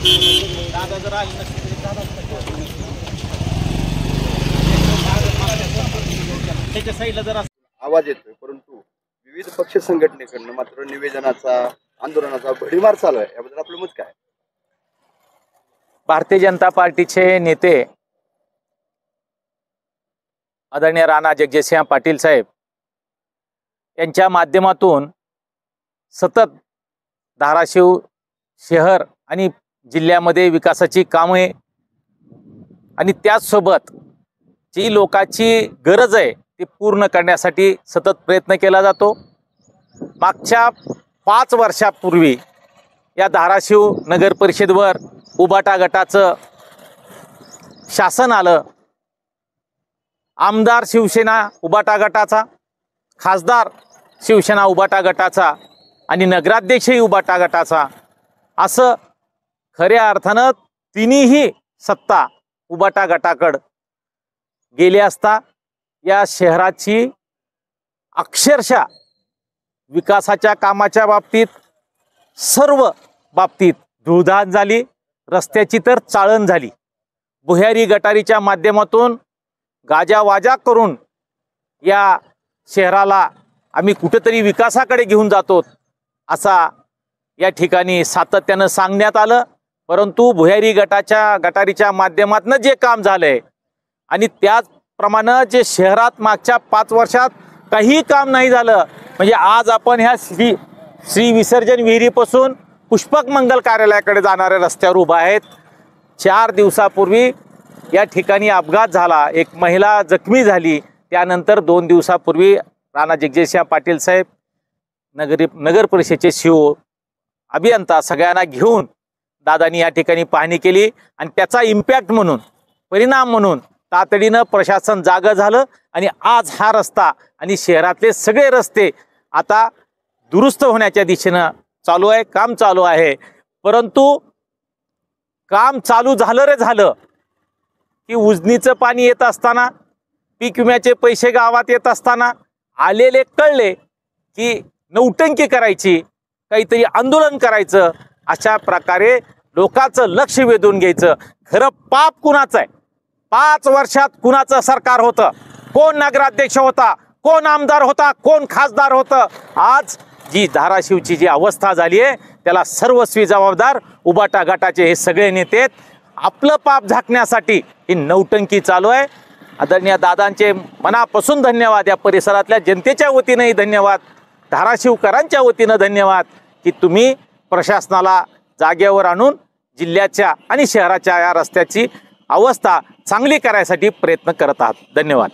दादा जर आले नसते त्याच्या साईडला जर आवाज येतोय, परंतु विविध पक्ष संघटनेकडनं मात्र निवेदनाचा आंदोलनाचा भडीमार चालू आहे. याबद्दल आपलं मत काय? भारतीय जनता पार्टीचे नेते आदरणीय राणा जगजितसिंह पाटील साहेब यांच्या माध्यमातून सतत धाराशिव शहर आणि जिल्ह्यामध्ये विकासाची कामे आणि त्याचसोबत जी लोकांची गरज आहे ती पूर्ण करण्यासाठी सतत प्रयत्न केला जातो. मागच्या 5 वर्षापूर्वी या धाराशिव नगर परिषदेवर उबाटा गटाचं शासन आलं. आमदार शिवसेना उबाटा गटाचा, खासदार शिवसेना उबाटा गटाचा आणि नगराध्यक्षही उबाटा गटाचा, असं खऱ्या अर्थानं तिन्ही सत्ता उबाटा गटाकडे गेले असता या शहराची अक्षरशः विकासाच्या कामाच्या बाबतीत सर्व बाबतीत धुळधाण झाली. रस्त्याची तर चाळण झाली. भुयारी गटारीच्या माध्यमातून गाजावाजा करून या शहराला आम्ही कुठेतरी विकासाकडे घेऊन जातो असा या ठिकाणी सातत्यानं सांगण्यात आलं. परंतु भुयारी गटारीच्या माध्यमातून जे काम झालंय आणि त्याचप्रमाणे जे शहरात मागच्या 5 वर्षात काही काम नाही झालं, म्हणजे आज आपण ह्या श्री विसर्जन विहिरीपासून पुष्पक मंगल कार्यालयाकडे जाणाऱ्या रस्त्यावर उभा आहेत. 4 दिवसापूर्वी या ठिकाणी अपघात झाला, एक महिला जखमी झाली. त्यानंतर 2 दिवसापूर्वी राणा जगजितसिंह पाटील साहेब नगर परिषदेचे CEO अभियंता सगळ्यांना घेऊन दादांनी या ठिकाणी पाहणी केली आणि त्याचा इम्पॅक्ट म्हणून, परिणाम म्हणून तातडीनं प्रशासन जागं झालं आणि आज हा रस्ता आणि शहरातले सगळे रस्ते आता दुरुस्त होण्याच्या दिशेनं चालू आहे, काम चालू आहे. परंतु काम चालू झालं रे झालं की उजनीचं पाणी येत असताना, पीक विम्याचे पैसे गावात येत असताना आलेले कळले की नौटंकी करायची, काहीतरी आंदोलन करायचं, अशा प्रकारे लोकांचं लक्ष वेधून घ्यायचं. खरं पाप कुणाचं आहे? 5 वर्षात कुणाचं सरकार होतं? कोण नगराध्यक्ष होता? कोण आमदार होता? कोण खासदार होतं? आज जी धाराशिवची जी अवस्था झाली आहे त्याला सर्वस्वी जबाबदार उबाटा गटाचे हे सगळे नेते आहेत. आपलं पाप झाकण्यासाठी ही नौटंकी चालू आहे. आदरणीय दादांचे मनापासून धन्यवाद. या परिसरातल्या जनतेच्या वतीनंही धन्यवाद, धाराशिवकरांच्या वतीनं धन्यवाद की तुम्ही प्रशासनाला जागेवर आणून जिल्ह्याच्या आणि शहराच्या या रस्त्याची अवस्था चांगली करायसाठी प्रयत्न करत आहात. धन्यवाद.